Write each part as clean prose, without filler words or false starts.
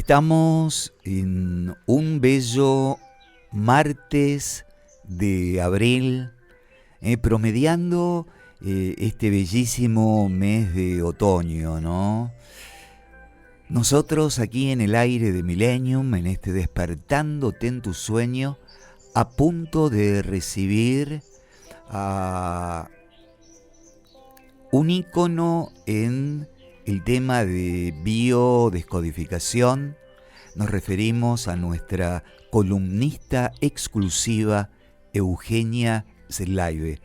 Estamos en un bello martes de abril, promediando este bellísimo mes de otoño, ¿no? Nosotros aquí en el aire de Millennium, en este Despertándote en tu sueño, a punto de recibir a un ícono en el tema de biodescodificación. Nos referimos a nuestra columnista exclusiva, Eugenia Zelaibe.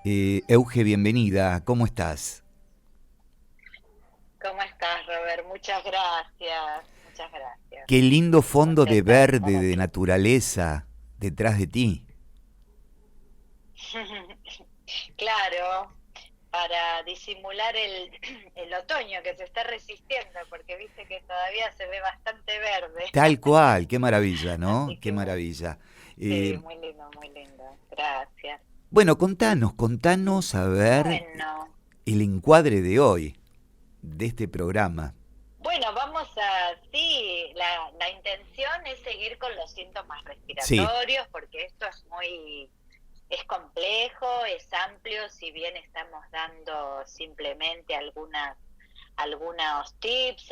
Euge, bienvenida, ¿cómo estás? ¿Cómo estás, Robert? Muchas gracias, muchas gracias. Qué lindo fondo de Contenta de estar verde, de aquí. naturaleza, detrás de ti. Claro, para disimular el otoño que se está resistiendo, porque viste que todavía se ve bastante verde. Tal cual, qué maravilla, ¿no? Así Qué que bueno, maravilla. sí, Eh, muy lindo, muy lindo. Gracias. bueno, contanos a ver Bueno, el encuadre de hoy, de este programa. bueno, sí, la intención es seguir con los síntomas Sí, respiratorios, porque esto es complejo, es amplio, si bien estamos dando simplemente algunos tips,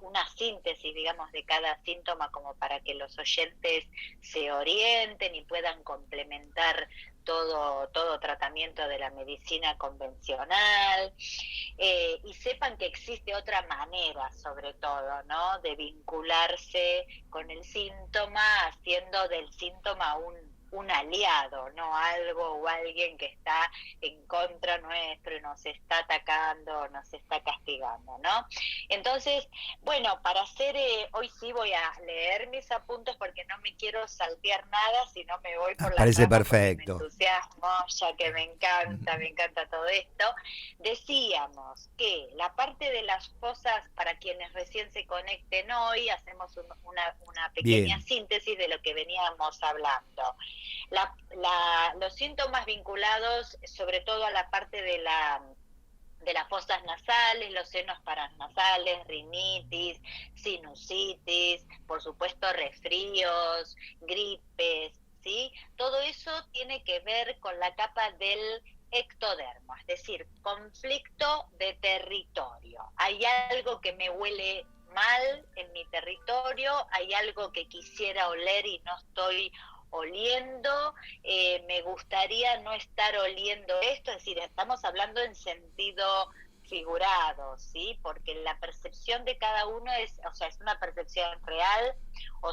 una síntesis, digamos, de cada síntoma como para que los oyentes se orienten y puedan complementar todo tratamiento de la medicina convencional, y sepan que existe otra manera, sobre todo, ¿no?, de vincularse con el síntoma, haciendo del síntoma un aliado, no algo o alguien que está en contra nuestro y nos está atacando, nos está castigando, ¿no? Entonces, bueno, hoy sí voy a leer mis apuntes porque no me quiero saltear nada, sino me voy por las parece ramas porque me perfecto. entusiasmo, ya que me encanta todo esto. Decíamos que la parte de las cosas, para quienes recién se conecten hoy, hacemos una pequeña Bien, síntesis de lo que veníamos hablando. Los síntomas vinculados sobre todo a la parte de las fosas nasales, los senos paranasales, rinitis, sinusitis, por supuesto resfríos, gripes, ¿sí? Todo eso tiene que ver con la capa del ectodermo, es decir, conflicto de territorio. Hay algo que me huele mal en mi territorio, hay algo que quisiera oler y no estoy oliendo, me gustaría no estar oliendo esto, es decir, estamos hablando en sentido figurado, ¿sí? Porque la percepción de cada uno es una percepción real o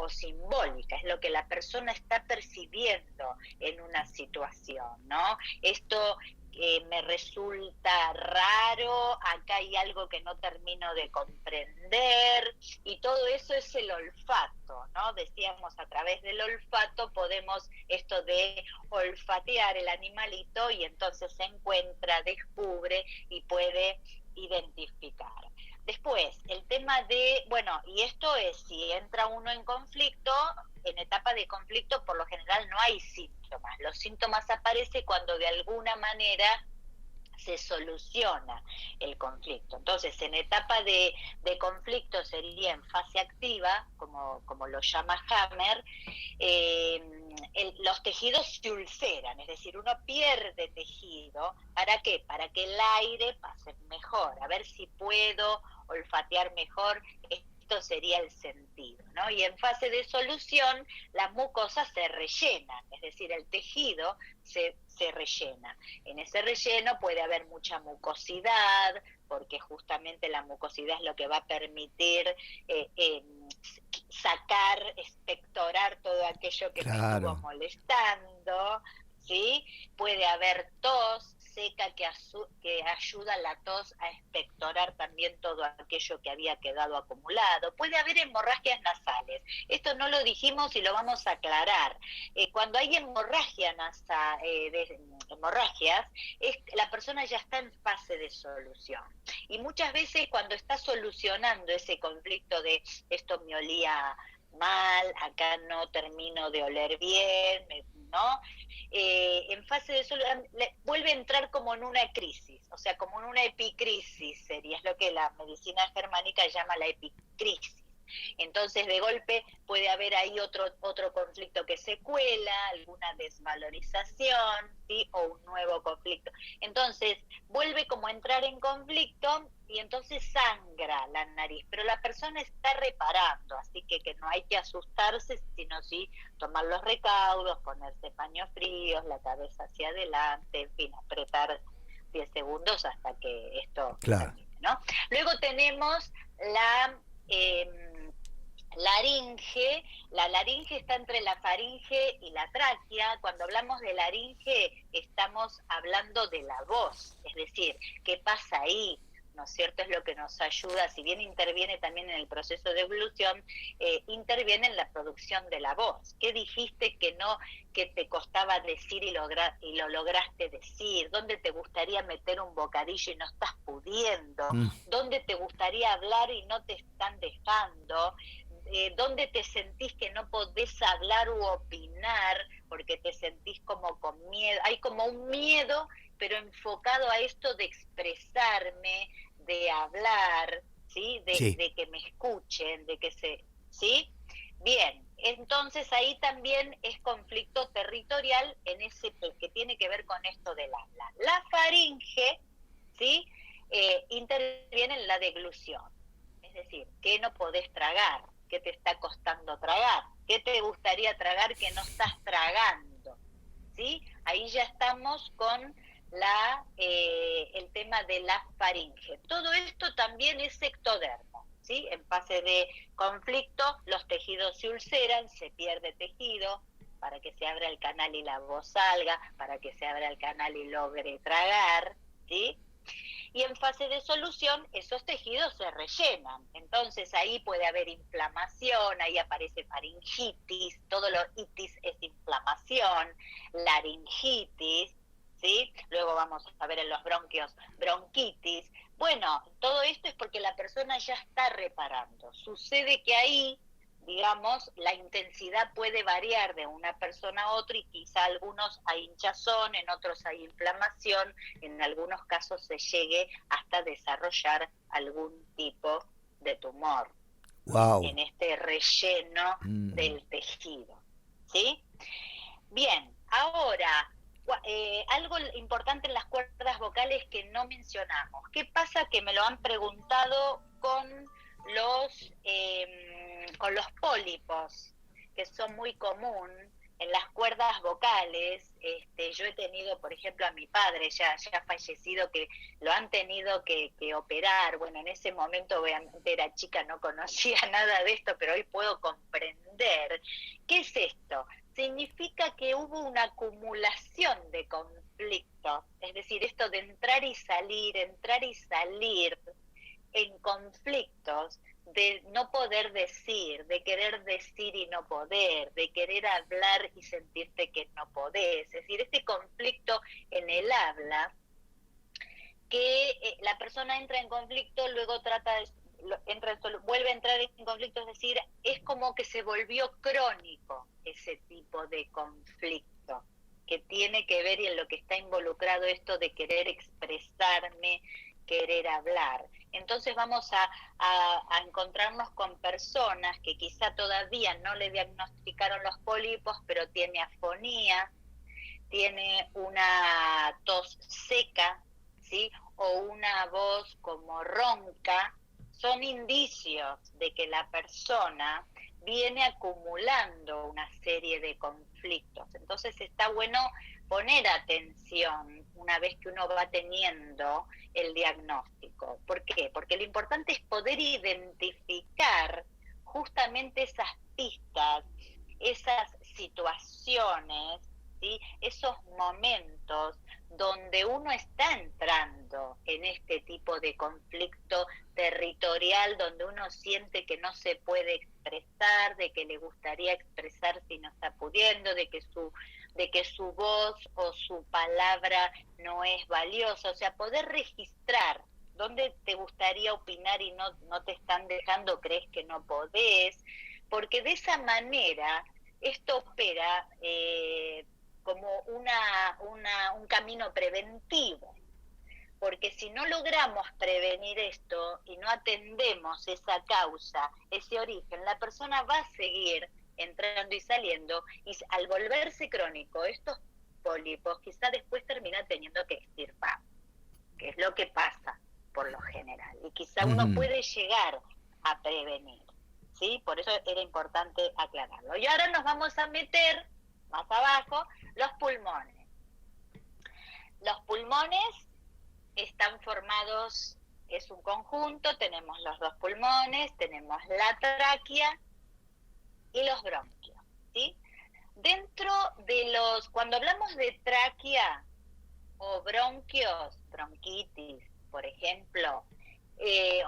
simbólica, es lo que la persona está percibiendo en una situación, ¿no? Esto me resulta raro, acá hay algo que no termino de comprender, y todo eso es el olfato, ¿no? Decíamos, a través del olfato podemos esto de olfatear el animalito y entonces se encuentra, descubre y puede identificar. Después, el tema y esto es, si entra uno en conflicto, en etapa de conflicto por lo general no hay síntomas. Los síntomas aparecen cuando de alguna manera se soluciona el conflicto. Entonces, en etapa de conflicto sería en fase activa, como lo llama Hammer, los tejidos se ulceran, es decir, uno pierde tejido. ¿Para qué? Para que el aire pase mejor, a ver si puedo olfatear mejor. Esto sería el sentido, ¿no? Y en fase de solución, las mucosas se rellenan, es decir, el tejido se rellena. En ese relleno puede haber mucha mucosidad, porque justamente la mucosidad es lo que va a permitir sacar, expectorar todo aquello que me estuvo claro. molestando, ¿sí? Puede haber tos seca que ayuda a la tos a expectorar también todo aquello que había quedado acumulado. Puede haber hemorragias nasales. Esto no lo dijimos y lo vamos a aclarar. Cuando hay hemorragias, la persona ya está en fase de solución. Y muchas veces cuando está solucionando ese conflicto de esto me olía mal, acá no termino de oler bien, ¿no? En fase de solución vuelve a entrar como en una crisis, o sea, como en una epicrisis sería, es lo que la medicina germánica llama la epicrisis. Entonces, de golpe puede haber ahí otro conflicto que se cuela, alguna desvalorización, ¿sí? O un nuevo conflicto. Entonces, vuelve como a entrar en conflicto y entonces sangra la nariz, pero la persona está reparando, así que no hay que asustarse, sino sí tomar los recaudos, ponerse paños fríos, la cabeza hacia adelante, en fin, apretar 10 segundos hasta que esto Claro. termine, ¿no? Luego tenemos la laringe. La laringe está entre la faringe y la tráquea. Cuando hablamos de laringe estamos hablando de la voz, es decir, ¿qué pasa ahí? ¿No es cierto? Es lo que nos ayuda, si bien interviene también en el proceso de evolución, interviene en la producción de la voz. ¿Qué dijiste que no, que te costaba decir y lo lograste decir? ¿Dónde te gustaría meter un bocadillo y no estás pudiendo? ¿Dónde te gustaría hablar y no te están dejando? ¿Dónde te sentís que no podés hablar u opinar porque te sentís como con miedo? Hay como un miedo, pero enfocado a esto de expresarme, de hablar, ¿sí? De que me escuchen, de que ¿sí? Bien, entonces ahí también es conflicto territorial en ese que tiene que ver con esto del habla. La faringe, ¿sí? Interviene en la deglución, es decir, que no podés tragar, que te está costando tragar, que te gustaría tragar que no estás tragando, ¿sí? Ahí ya estamos con el tema de la faringe. Todo esto también es ectodermo, ¿sí? En fase de conflicto, los tejidos se ulceran, se pierde tejido, para que se abra el canal y la voz salga, para que se abra el canal y logre tragar, ¿sí? Y en fase de solución esos tejidos se rellenan, entonces ahí puede haber inflamación, ahí aparece faringitis, todo lo itis es inflamación, laringitis, ¿sí? Luego vamos a ver en los bronquios bronquitis. Bueno, todo esto es porque la persona ya está reparando. Sucede que ahí, digamos, la intensidad puede variar de una persona a otra y quizá algunos hay hinchazón, en otros hay inflamación, en algunos casos se llegue hasta desarrollar algún tipo de tumor. Wow. En este relleno del tejido, ¿sí? Bien, ahora, algo importante en las cuerdas vocales que no mencionamos. ¿Qué pasa? Que me lo han preguntado con los pólipos, que son muy común en las cuerdas vocales. Yo he tenido, por ejemplo, a mi padre ya fallecido, que lo han tenido que operar. Bueno, en ese momento obviamente era chica, no conocía nada de esto, pero hoy puedo comprender. ¿Qué es esto? Significa que hubo una acumulación de conflictos, es decir, esto de entrar y salir en conflictos, de no poder decir, de querer decir y no poder, de querer hablar y sentirte que no podés. Es decir, este conflicto en el habla, que la persona entra en conflicto, luego vuelve a entrar en conflicto, es decir, es como que se volvió crónico ese tipo de conflicto, que tiene que ver y en lo que está involucrado esto de querer expresarme, querer hablar. Entonces vamos a encontrarnos con personas que quizá todavía no le diagnosticaron los pólipos, pero tiene afonía, tiene una tos seca, ¿sí? O una voz como ronca. Son indicios de que la persona viene acumulando una serie de conflictos. Entonces está bueno poner atención una vez que uno va teniendo el diagnóstico. ¿Por qué? Porque lo importante es poder identificar justamente esas pistas, esas situaciones, ¿sí? Esos momentos donde uno está entrando en este tipo de conflicto territorial, donde uno siente que no se puede expresar, de que le gustaría expresar si no está pudiendo, de que su voz o su palabra no es valiosa. O sea, poder registrar dónde te gustaría opinar y no te están dejando, crees que no podés, porque de esa manera esto opera como un camino preventivo, porque si no logramos prevenir esto y no atendemos esa causa, ese origen, la persona va a seguir entrando y saliendo, y al volverse crónico, estos pólipos quizá después termina teniendo que extirpar, que es lo que pasa por lo general, y quizá uno puede llegar a prevenir, ¿sí? Por eso era importante aclararlo. Y ahora nos vamos a meter más abajo, los pulmones. Los pulmones están formados, es un conjunto, tenemos los dos pulmones, tenemos la tráquea y los bronquios, ¿sí? Dentro de cuando hablamos de tráquea o bronquios, bronquitis, por ejemplo,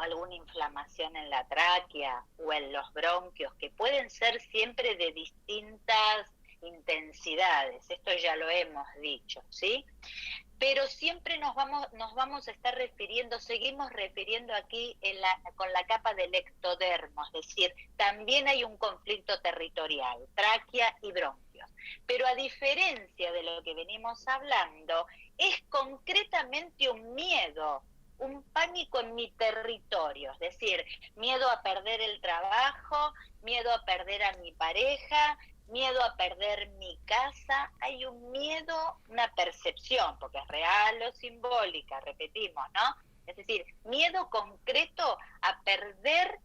alguna inflamación en la tráquea o en los bronquios, que pueden ser siempre de distintas intensidades, esto ya lo hemos dicho, ¿sí? Pero siempre nos vamos a estar seguimos refiriendo aquí con la capa del ectodermo, es decir, también hay un conflicto territorial, tráquea y bronquios. Pero a diferencia de lo que venimos hablando, es concretamente un miedo, un pánico en mi territorio, es decir, miedo a perder el trabajo, miedo a perder a mi pareja, miedo a perder mi casa. Hay un miedo, una percepción, porque es real o simbólica, repetimos, ¿no? Es decir, miedo concreto a perder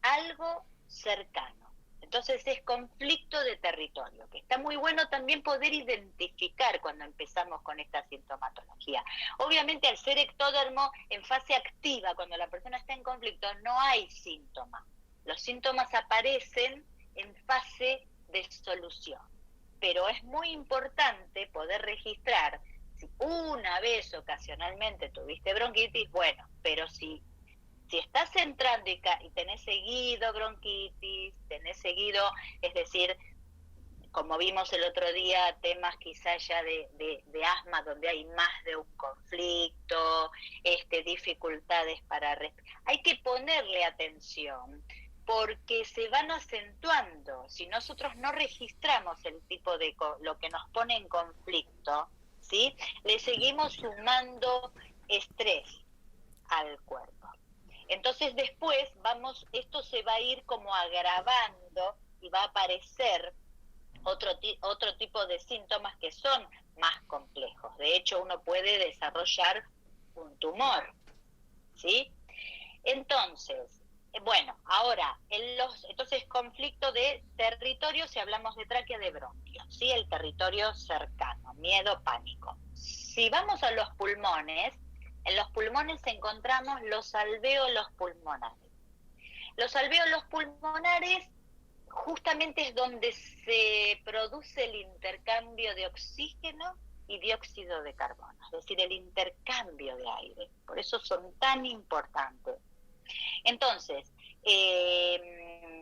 algo cercano. Entonces es conflicto de territorio, que está muy bueno también poder identificar cuando empezamos con esta sintomatología. Obviamente al ser ectodermo, en fase activa, cuando la persona está en conflicto, no hay síntomas. Los síntomas aparecen en fase de solución. Pero es muy importante poder registrar si una vez ocasionalmente tuviste bronquitis, bueno, pero si estás entrando y tenés seguido bronquitis, tenés seguido, es decir, como vimos el otro día, temas quizás ya de asma, donde hay más de un conflicto, dificultades para respirar, hay que ponerle atención, porque se van acentuando. Si nosotros no registramos el tipo de lo que nos pone en conflicto, ¿sí? Le seguimos sumando estrés al cuerpo. Entonces después esto se va a ir como agravando y va a aparecer otro tipo de síntomas que son más complejos. De hecho, uno puede desarrollar un ¿sí? Entonces, bueno, ahora, entonces conflicto de territorio, si hablamos de tráquea, de bronquio, ¿sí? El territorio cercano, miedo, pánico. Si vamos a los pulmones, en los pulmones encontramos los alvéolos pulmonares. Los alvéolos pulmonares justamente es donde se produce el intercambio de oxígeno y dióxido de carbono, es decir, el intercambio de aire. Por eso son tan importantes. Entonces, ¿qué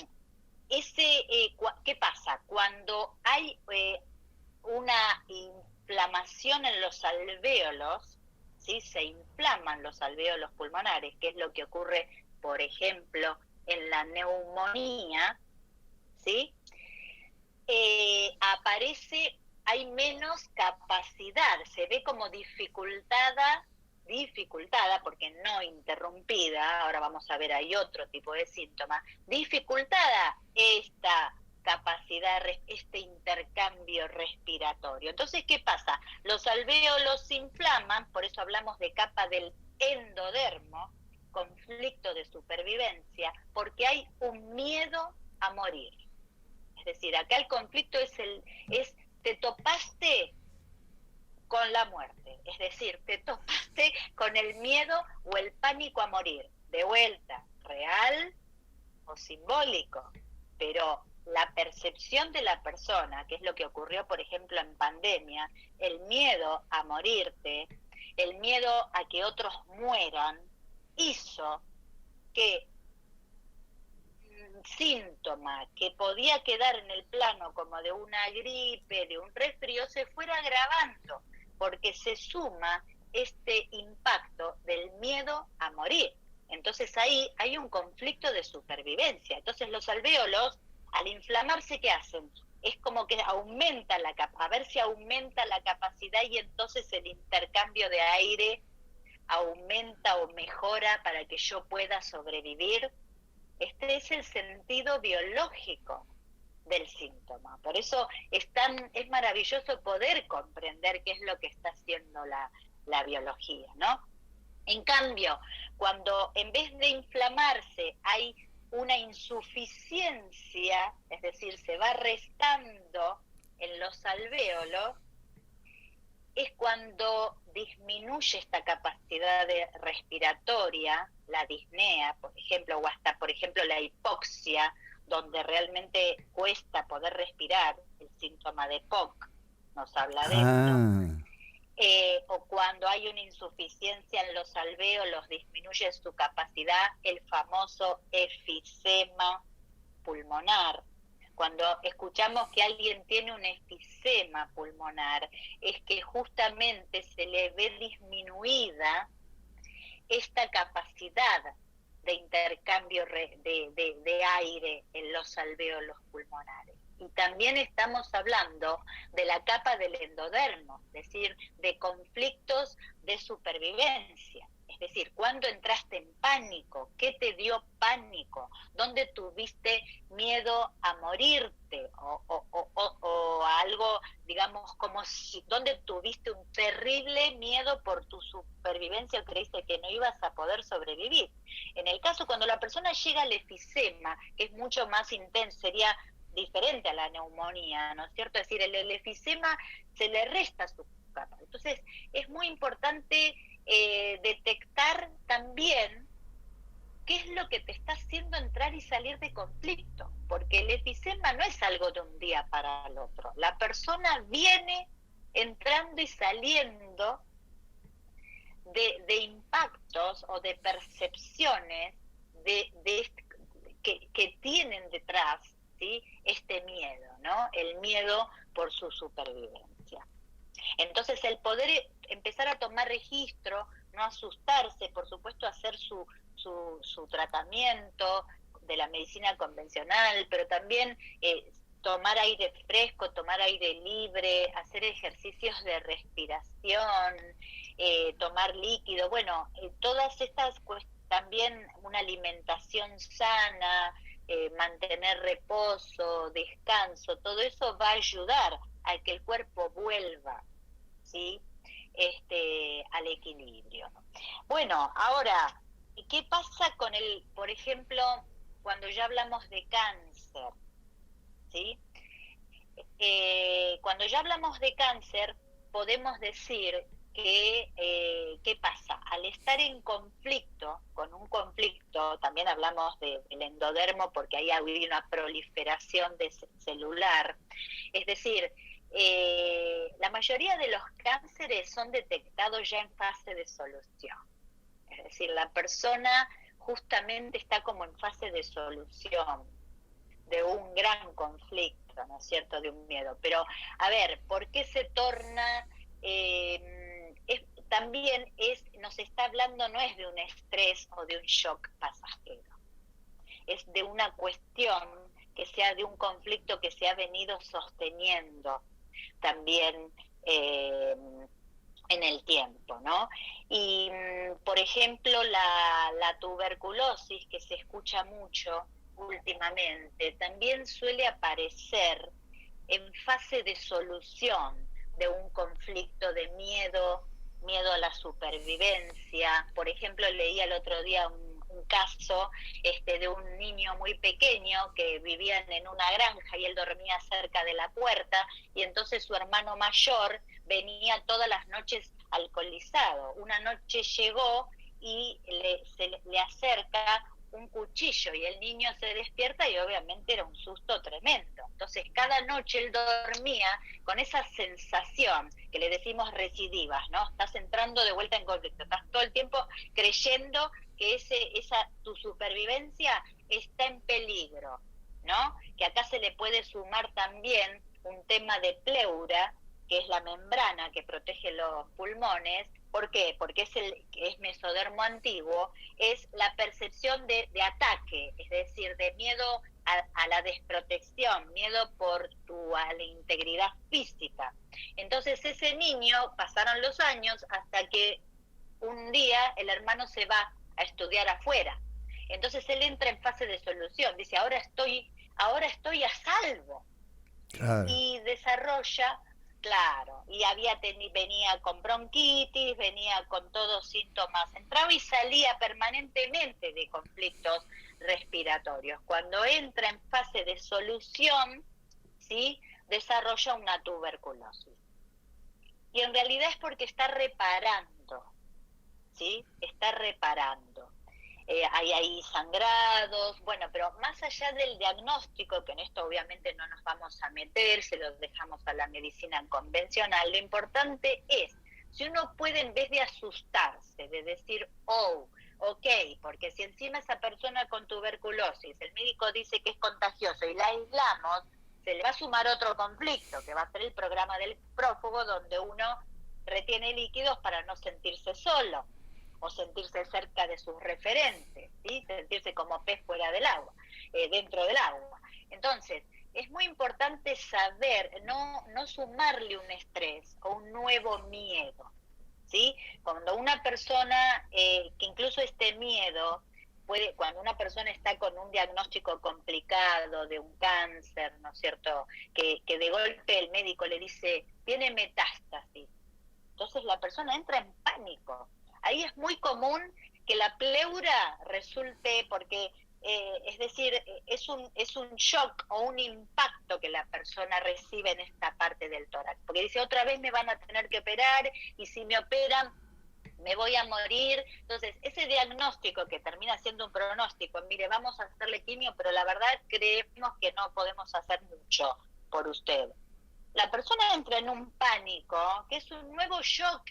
pasa? Cuando hay una inflamación en los alvéolos, ¿sí? Se inflaman los alvéolos pulmonares, que es lo que ocurre, por ejemplo, en la neumonía, ¿sí? Hay menos capacidad, se ve como dificultada, porque no interrumpida, ahora vamos a ver, hay otro tipo de síntomas, dificultada esta capacidad, este intercambio respiratorio. Entonces, ¿qué pasa? Los alvéolos se inflaman, por eso hablamos de capa del endodermo, conflicto de supervivencia, porque hay un miedo a morir. Es decir, acá el conflicto es te topaste con la muerte, es decir, te topaste con el miedo o el pánico a morir, de vuelta, real o simbólico, pero la percepción de la persona, que es lo que ocurrió, por ejemplo, en pandemia, el miedo a morirte, el miedo a que otros mueran, hizo que síntoma que podía quedar en el plano como de una gripe, de un resfrío, se fuera agravando, porque se suma este impacto del miedo a morir. Entonces ahí hay un conflicto de supervivencia. Entonces los alvéolos, al inflamarse, ¿qué hacen? es como que aumenta a ver si aumenta la capacidad y entonces el intercambio de aire aumenta o mejora para que yo pueda sobrevivir. Este es el sentido biológico del síntoma. Por eso es maravilloso poder comprender qué es lo que está haciendo la biología, ¿no? En cambio, cuando en vez de inflamarse hay una insuficiencia, es decir, se va restando en los alvéolos, es cuando disminuye esta capacidad respiratoria, la disnea, por ejemplo, o hasta, por ejemplo, la hipoxia, donde realmente cuesta poder respirar, el síntoma de POC nos habla de esto. O cuando hay una insuficiencia en los alvéolos, disminuye su capacidad, el famoso efisema pulmonar. Cuando escuchamos que alguien tiene un efisema pulmonar, es que justamente se le ve disminuida esta capacidad de intercambio de aire en los alvéolos pulmonares. Y también estamos hablando de la capa del endodermo, es decir, de conflictos de supervivencia. Es decir, ¿cuándo entraste en pánico? ¿Qué te dio pánico? ¿Dónde tuviste miedo a morirte? O algo, digamos, como si, ¿dónde tuviste un terrible miedo por tu supervivencia o creíste que no ibas a poder sobrevivir? En el caso, cuando la persona llega al efisema, que es mucho más intenso, sería diferente a la neumonía, ¿no es cierto? Es decir, el efisema se le resta su capa. Entonces, es muy importante detectar también qué es lo que te está haciendo entrar y salir de conflicto, porque el efisema no es algo de un día para el otro. La persona viene entrando y saliendo de impactos o de percepciones que tienen detrás, ¿sí?, este miedo, ¿no? El miedo por su supervivencia. Entonces, el poder empezar a tomar registro, no asustarse, por supuesto, hacer su tratamiento de la medicina convencional, pero también tomar aire fresco, tomar aire libre, hacer ejercicios de respiración, tomar líquido, bueno, todas estas también una alimentación sana, mantener reposo, descanso, todo eso va a ayudar a que el cuerpo vuelva, ¿sí?, al equilibrio. Bueno, ahora, ¿qué pasa con por ejemplo, cuando ya hablamos de cáncer? ¿Sí? Cuando ya hablamos de cáncer, podemos decir que, ¿qué pasa? Al estar en conflicto, con un conflicto, también hablamos del endodermo porque ahí hay una proliferación celular, es decir, la mayoría de los cánceres son detectados ya en fase de solución. Es decir, la persona justamente está como en fase de solución de un gran conflicto, ¿no es cierto?, de un miedo. Pero, a ver, ¿por qué se torna? También nos está hablando, no es de un estrés o de un shock pasajero, es de una cuestión que sea de un conflicto que se ha venido sosteniendo también en el tiempo, ¿no? Y, por ejemplo, la tuberculosis, que se escucha mucho últimamente, también suele aparecer en fase de solución de un conflicto de miedo a la supervivencia. Por ejemplo, leí el otro día un caso de un niño muy pequeño que vivían en una granja y él dormía cerca de la puerta, y entonces su hermano mayor venía todas las noches alcoholizado. Una noche llegó y le acerca un cuchillo y el niño se despierta y obviamente era un susto tremendo. Entonces cada noche él dormía con esa sensación que le decimos recidivas, ¿no? Estás entrando de vuelta en conflicto, estás todo el tiempo creyendo que tu supervivencia está en peligro, ¿no? Que acá se le puede sumar también un tema de pleura, que es la membrana que protege los pulmones. ¿Por qué? Porque es mesodermo antiguo, es la percepción de ataque, es decir, de miedo a la desprotección, miedo a la integridad física. Entonces ese niño, pasaron los años hasta que un día el hermano se va a estudiar afuera. Entonces él entra en fase de solución, dice, ahora estoy a salvo. Claro. Y desarrolla, claro, y venía con bronquitis, venía con todos síntomas, entraba y salía permanentemente de conflictos respiratorios. Cuando entra en fase de solución, ¿sí?, desarrolla una tuberculosis. Y en realidad es porque está reparando, ¿sí? Está reparando. Hay ahí sangrados, bueno, pero más allá del diagnóstico, que en esto obviamente no nos vamos a meter, se los dejamos a la medicina convencional, lo importante es, si uno puede, en vez de asustarse, de decir, oh, ok, porque si encima esa persona con tuberculosis, el médico dice que es contagioso y la aislamos, se le va a sumar otro conflicto, que va a ser el programa del prófugo, donde uno retiene líquidos para no sentirse solo, o sentirse cerca de sus referentes, ¿sí?, sentirse como pez fuera del agua, dentro del agua. Entonces, es muy importante saber, no sumarle un estrés o un nuevo miedo, ¿sí? Cuando una persona, que incluso este miedo, cuando una persona está con un diagnóstico complicado de un cáncer, ¿no es cierto?, que de golpe el médico le dice, tiene metástasis, entonces la persona entra en pánico. Ahí es muy común que la pleura resulte, porque, es decir, es un shock o un impacto que la persona recibe en esta parte del tórax, porque dice, otra vez me van a tener que operar, y si me operan, me voy a morir. Entonces, ese diagnóstico que termina siendo un pronóstico, mire, vamos a hacerle quimio, pero la verdad creemos que no podemos hacer mucho por usted. La persona entra en un pánico, que es un nuevo shock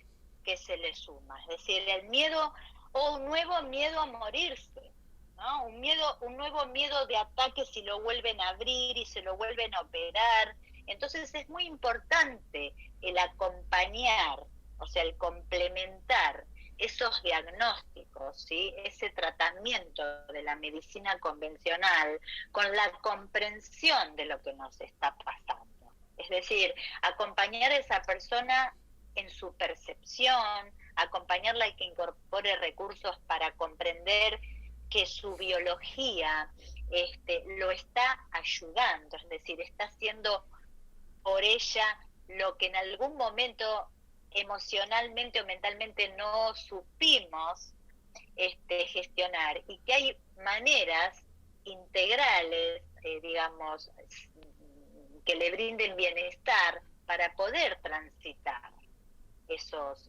que se le suma, es decir, el miedo o un nuevo miedo a morirse, ¿no? Un nuevo miedo de ataque si lo vuelven a abrir y se lo vuelven a operar. Entonces es muy importante el acompañar, o sea, el complementar esos diagnósticos, ¿sí?, ese tratamiento de la medicina convencional con la comprensión de lo que nos está pasando. Es decir, acompañar a esa persona en su percepción, acompañarla y que incorpore recursos para comprender que su biología lo está ayudando, es decir, está haciendo por ella lo que en algún momento emocionalmente o mentalmente no supimos gestionar, y que hay maneras integrales, digamos, que le brinden bienestar para poder transitar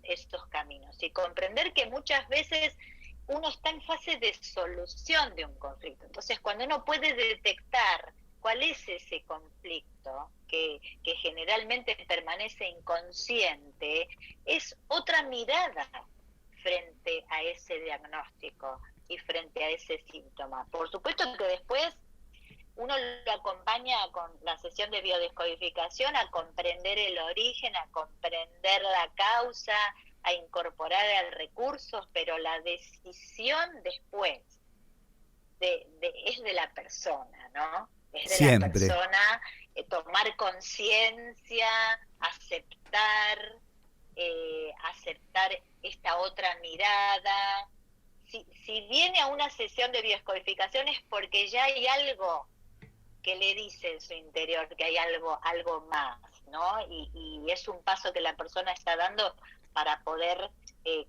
estos caminos y comprender que muchas veces uno está en fase de solución de un conflicto. Entonces, cuando uno puede detectar cuál es ese conflicto que generalmente permanece inconsciente, es otra mirada frente a ese diagnóstico y frente a ese síntoma. Por supuesto que después uno lo acompaña con la sesión de biodescodificación a comprender el origen, a comprender la causa, a incorporar recursos, pero la decisión después es de la persona, ¿no? Es de Siempre. La persona tomar conciencia, aceptar esta otra mirada. Si viene a una sesión de biodescodificación es porque ya hay algo que le dice en su interior que hay algo más, ¿no? Y es un paso que la persona está dando para poder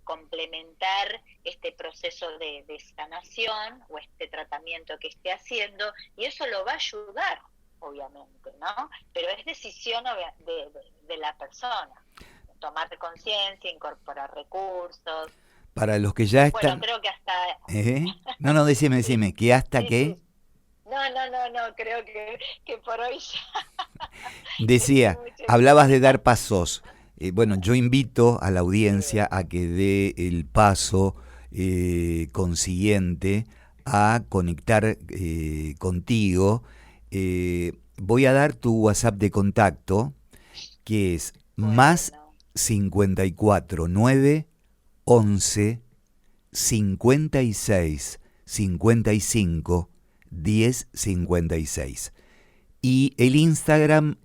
complementar este proceso de sanación o este tratamiento que esté haciendo, y eso lo va a ayudar, obviamente, ¿no? Pero es decisión de la persona, tomar conciencia, incorporar recursos. Para los que ya están... Bueno, creo que hasta... No, decime, sí. ¿que hasta Sí, qué? sí. No, creo que por hoy ya... Decía, hablabas de dar pasos. Bueno, yo invito a la audiencia a que dé el paso consiguiente a conectar contigo. Voy a dar tu WhatsApp de contacto, que es más 54 9 11 56 55 1056. Y el Instagram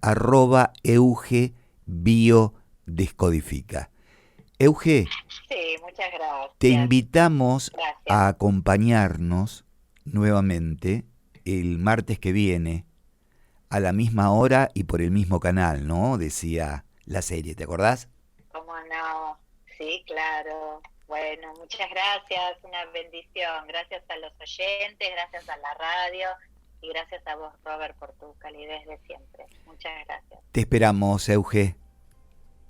@EugeBiodescodifica. Euge, Sí, muchas gracias. te invitamos Gracias. a acompañarnos nuevamente el martes que viene a la misma hora y por el mismo canal, ¿no? Decía la serie, ¿te acordás? ¿Cómo no? Sí, claro. Bueno, muchas gracias, una bendición. Gracias a los oyentes, gracias a la radio y gracias a vos, Robert, por tu calidez de siempre. Muchas gracias. Te esperamos, Euge.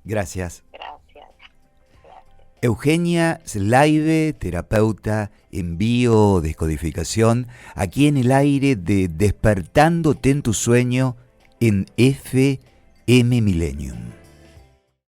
Gracias. Gracias. Eugenia Slaive, terapeuta en biodescodificación, aquí en el aire de Despertándote en tu sueño en FM Millennium.